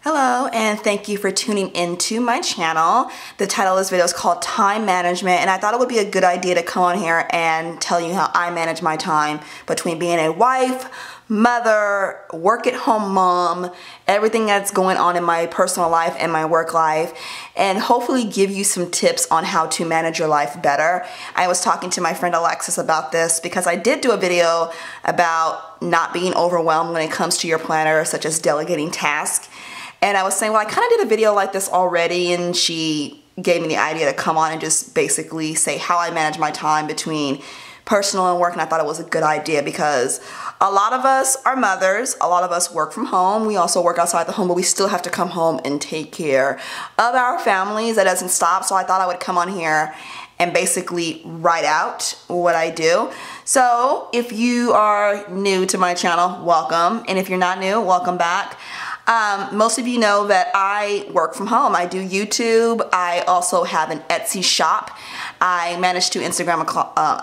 Hello, and thank you for tuning into my channel. The title of this video is called Time Management, and I thought it would be a good idea to come on here and tell you how I manage my time between being a wife, mother, work at home mom, everything that's going on in my personal life and my work life, and hopefully give you some tips on how to manage your life better. I was talking to my friend Alexis about this because I did do a video about not being overwhelmed when it comes to your planner, such as delegating tasks. And I was saying, well, I kind of did a video like this already, and she gave me the idea to come on and just basically say how I manage my time between personal and work, and I thought it was a good idea because a lot of us are mothers, a lot of us work from home, we also work outside the home, but we still have to come home and take care of our families. That doesn't stop, so I thought I would come on here and basically write out what I do. So if you are new to my channel, welcome, and if you're not new, welcome back. Most of you know that I work from home. I do YouTube. I also have an Etsy shop. I manage 2 Instagram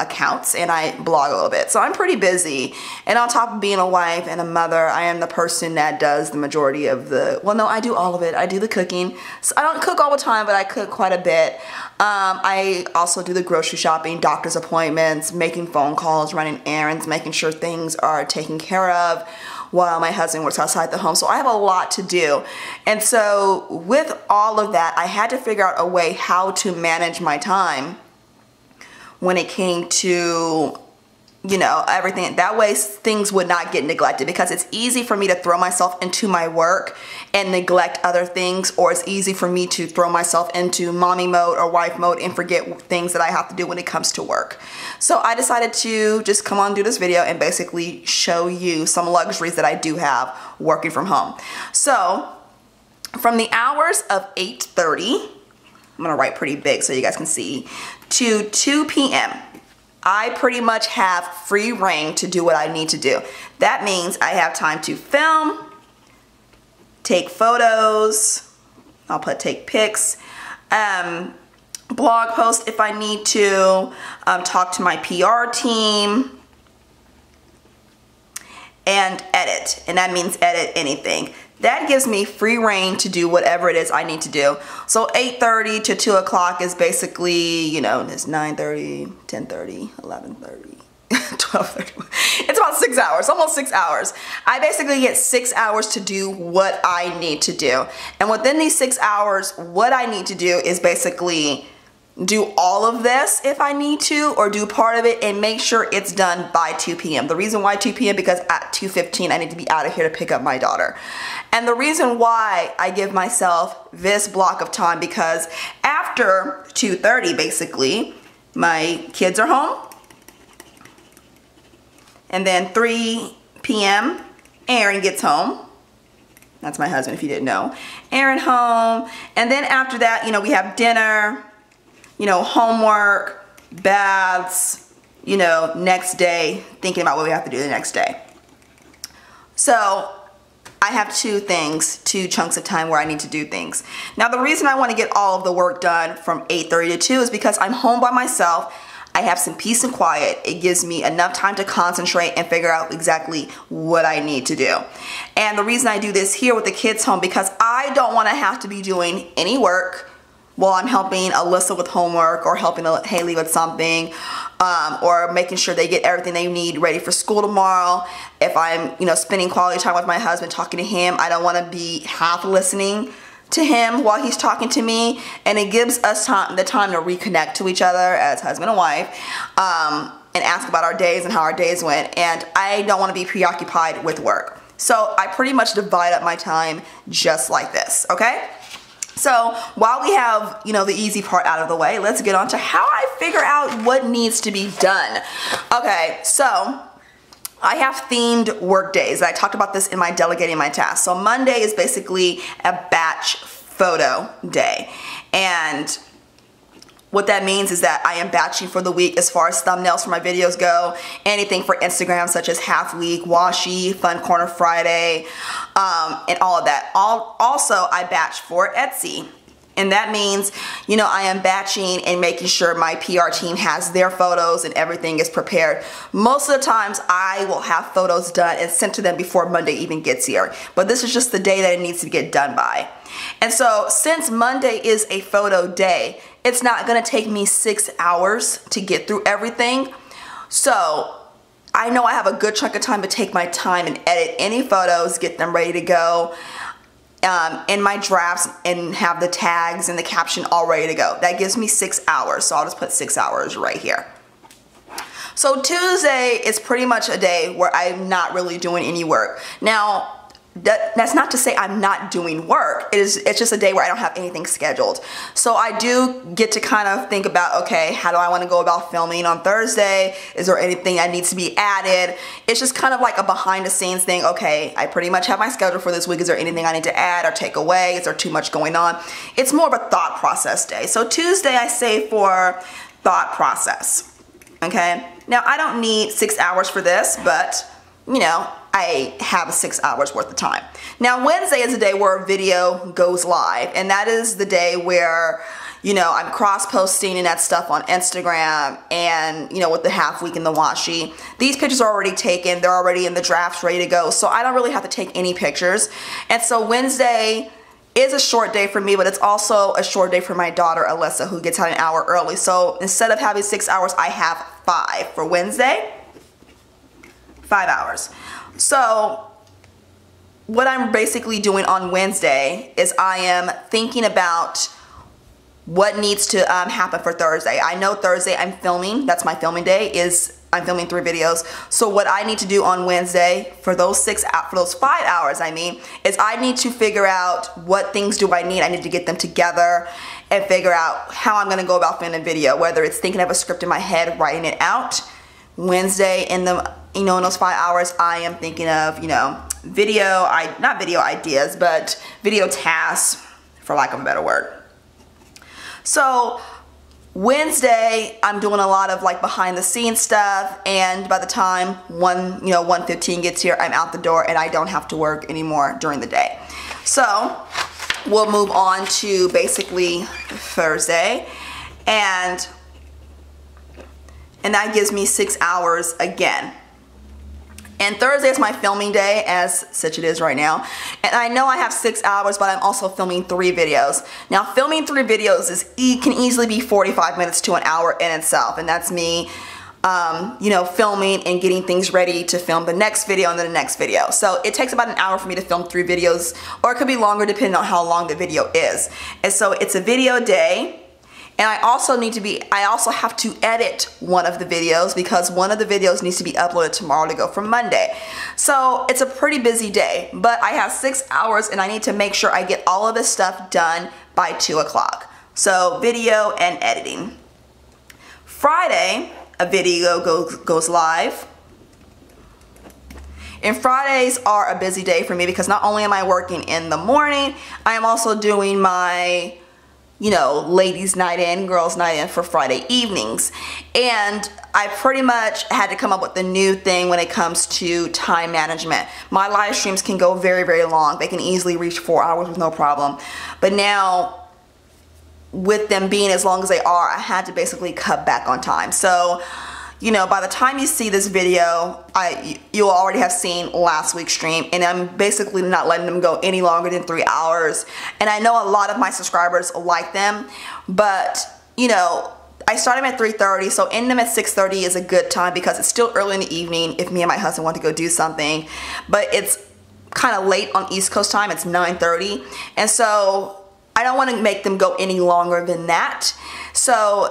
accounts, and I blog a little bit. So I'm pretty busy. And on top of being a wife and a mother, I am the person that does the majority of the, well, no, I do all of it. I do the cooking. So I don't cook all the time, but I cook quite a bit. I also do the grocery shopping, doctor's appointments, making phone calls, running errands, making sure things are taken care of while my husband works outside the home. So I have a lot to do. And so with all of that, I had to figure out a way how to manage my time when it came to, you know, everything. That way things would not get neglected, because it's easy for me to throw myself into my work and neglect other things, or it's easy for me to throw myself into mommy mode or wife mode and forget things that I have to do when it comes to work. So I decided to just come on and do this video and basically show you some luxuries that I do have working from home. So from the hours of 8:30, I'm gonna write pretty big so you guys can see, to 2 p.m. I pretty much have free reign to do what I need to do. That means I have time to film, take photos, I'll put take pics, blog post if I need to, talk to my PR team, and edit. And that means edit anything. That gives me free reign to do whatever it is I need to do. So 8:30 to 2 o'clock is basically, you know, it's 9:30, 10:30, 11:30, 12:30. It's about 6 hours, almost 6 hours. I basically get 6 hours to do what I need to do. And within these 6 hours, what I need to do is basically do all of this if I need to, or do part of it and make sure it's done by 2 p.m. The reason why 2 p.m. because at 2:15 I need to be out of here to pick up my daughter. And the reason why I give myself this block of time, because after 2:30 basically my kids are home, and then 3 p.m. Aaron gets home. That's my husband if you didn't know. Aaron home, and then after that, you know, we have dinner, you know, homework, baths, you know, next day, thinking about what we have to do the next day. So I have 2 chunks of time where I need to do things. Now the reason I want to get all of the work done from 8:30 to 2 is because I'm home by myself. I have some peace and quiet. It gives me enough time to concentrate and figure out exactly what I need to do. And the reason I do this here with the kids home, because I don't want to have to be doing any work while I'm helping Alyssa with homework, or helping Haley with something, or making sure they get everything they need ready for school tomorrow. If I'm, you know, spending quality time with my husband, talking to him, I don't want to be half listening to him while he's talking to me. And it gives us the time to reconnect to each other as husband and wife, and ask about our days and how our days went. And I don't want to be preoccupied with work. So I pretty much divide up my time just like this, okay? So while we have, you know, the easy part out of the way, let's get on to how I figure out what needs to be done. Okay, so I have themed work days. I talked about this in my delegating my tasks. So Monday is basically a batch photo day. And what that means is that I am batching for the week as far as thumbnails for my videos go, anything for Instagram such as half week, washi, fun corner Friday, and all of that. Also, I batch for Etsy. And that means, you know, I am batching and making sure my PR team has their photos and everything is prepared. Most of the times I will have photos done and sent to them before Monday even gets here. But this is just the day that it needs to get done by. And so since Monday is a photo day, it's not gonna take me 6 hours to get through everything. So I know I have a good chunk of time to take my time and edit any photos, get them ready to go in my drafts, and have the tags and the caption all ready to go. That gives me 6 hours, so I'll just put 6 hours right here. So Tuesday is pretty much a day where I'm not really doing any work. Now, that's not to say I'm not doing work. It's just a day where I don't have anything scheduled. So I do get to kind of think about, okay, how do I want to go about filming on Thursday? Is there anything that needs to be added? It's just kind of like a behind the scenes thing. Okay, I pretty much have my schedule for this week. Is there anything I need to add or take away? Is there too much going on? It's more of a thought process day. So Tuesday I save for thought process. Okay, now I don't need 6 hours for this, but you know, I have 6 hours worth of time. Now Wednesday is a day where a video goes live, and that is the day where, you know, I'm cross-posting and that stuff on Instagram, and you know, with the half week in the washi. These pictures are already taken, they're already in the drafts ready to go, so I don't really have to take any pictures. And so Wednesday is a short day for me, but it's also a short day for my daughter Alyssa, who gets out an hour early. So instead of having 6 hours, I have 5 for Wednesday. 5 hours. So what I'm basically doing on Wednesday is I am thinking about what needs to happen for Thursday. I know Thursday I'm filming. That's my filming day. I'm filming 3 videos. So what I need to do on Wednesday for those 5 hours, I mean, is I need to figure out what things do I need. I need to get them together and figure out how I'm gonna go about filming a video, whether it's thinking of a script in my head, writing it out. Wednesday in those 5 hours, I am thinking of, you know, not video ideas, but video tasks, for lack of a better word. So Wednesday, I'm doing a lot of like behind the scenes stuff, and by the time 1:15 gets here, I'm out the door and I don't have to work anymore during the day. So we'll move on to basically Thursday, and that gives me 6 hours again. And Thursday is my filming day, as such it is right now. And I know I have 6 hours, but I'm also filming 3 videos. Now, filming 3 videos can easily be 45 minutes to an hour in itself. And that's me, you know, filming and getting things ready to film the next video and then the next video. So it takes about an hour for me to film 3 videos, or it could be longer depending on how long the video is. And so it's a video day. And I also have to edit one of the videos, because one of the videos needs to be uploaded tomorrow to go for Monday. So it's a pretty busy day, but I have 6 hours and I need to make sure I get all of this stuff done by 2 o'clock. So video and editing. Friday, a video goes live. And Fridays are a busy day for me, because not only am I working in the morning, I am also doing my, you know, ladies night in, girls night in for Friday evenings. And I pretty much had to come up with a new thing when it comes to time management. My live streams can go very, very long. They can easily reach 4 hours with no problem. But now, with them being as long as they are, I had to basically cut back on time. So, you know, by the time you see this video, you'll already have seen last week's stream, and I'm basically not letting them go any longer than 3 hours. And I know a lot of my subscribers like them, but you know, I start them at 3:30, so ending them at 6:30 is a good time, because it's still early in the evening if me and my husband want to go do something. But it's kind of late on East Coast time, it's 9:30, and so I don't want to make them go any longer than that. So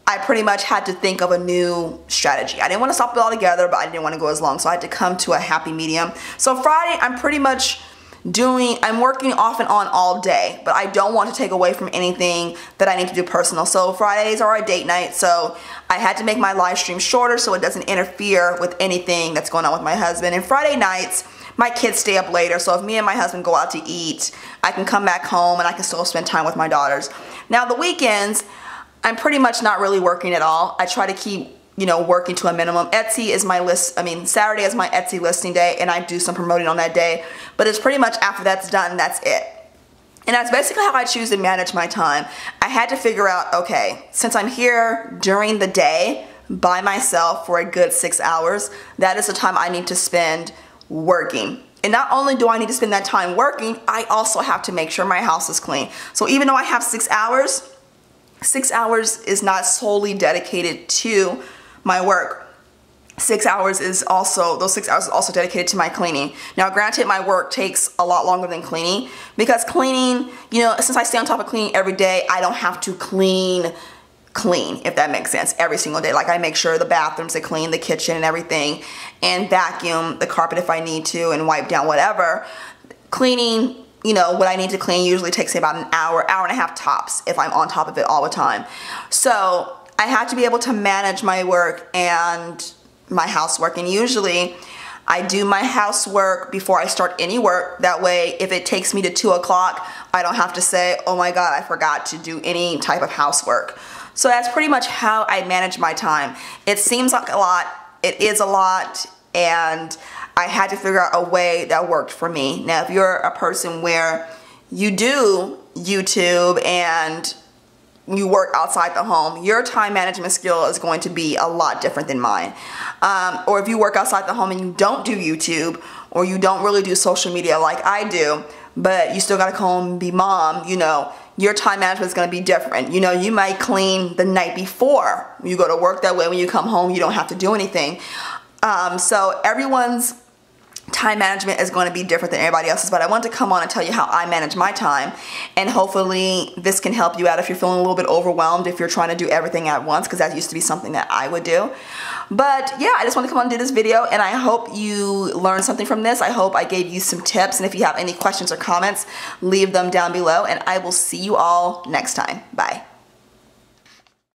I pretty much had to think of a new strategy. I didn't want to stop it all together, but I didn't want to go as long, so I had to come to a happy medium. So Friday, I'm pretty much I'm working off and on all day, but I don't want to take away from anything that I need to do personal. So Fridays are a date night, so I had to make my live stream shorter so it doesn't interfere with anything that's going on with my husband. And Friday nights, my kids stay up later, so if me and my husband go out to eat, I can come back home and I can still spend time with my daughters. Now the weekends, I'm pretty much not really working at all. I try to keep, you know, working to a minimum. Etsy is my Saturday is my Etsy listing day, and I do some promoting on that day. But it's pretty much after that's done, that's it. And that's basically how I choose to manage my time. I had to figure out, okay, since I'm here during the day by myself for a good 6 hours, that is the time I need to spend working. And not only do I need to spend that time working, I also have to make sure my house is clean. So even though I have 6 hours, 6 hours is not solely dedicated to my work. 6 hours is also, those 6 hours is also dedicated to my cleaning. Now granted, my work takes a lot longer than cleaning, because cleaning, you know, since I stay on top of cleaning every day, I don't have to clean, if that makes sense, every single day. Like I make sure the bathrooms are clean, the kitchen and everything, and vacuum the carpet if I need to, and wipe down whatever. Cleaning, you know, what I need to clean usually takes me about an hour, hour and a half tops if I'm on top of it all the time. So I have to be able to manage my work and my housework, and usually I do my housework before I start any work. That way, if it takes me to 2 o'clock, I don't have to say, oh my God, I forgot to do any type of housework. So that's pretty much how I manage my time. It seems like a lot, it is a lot, and I had to figure out a way that worked for me. Now, if you're a person where you do YouTube and you work outside the home, your time management skill is going to be a lot different than mine. Or if you work outside the home and you don't do YouTube, or you don't really do social media like I do, but you still gotta come home and be mom, you know, your time management is gonna be different. You know, you might clean the night before you go to work, that way when you come home you don't have to do anything. So everyone's time management is going to be different than everybody else's, but I want to come on and tell you how I manage my time, and hopefully this can help you out if you're feeling a little bit overwhelmed, if you're trying to do everything at once, because that used to be something that I would do. But yeah, I just want to come on and do this video, and I hope you learned something from this. I hope I gave you some tips, and if you have any questions or comments, leave them down below, and I will see you all next time. Bye.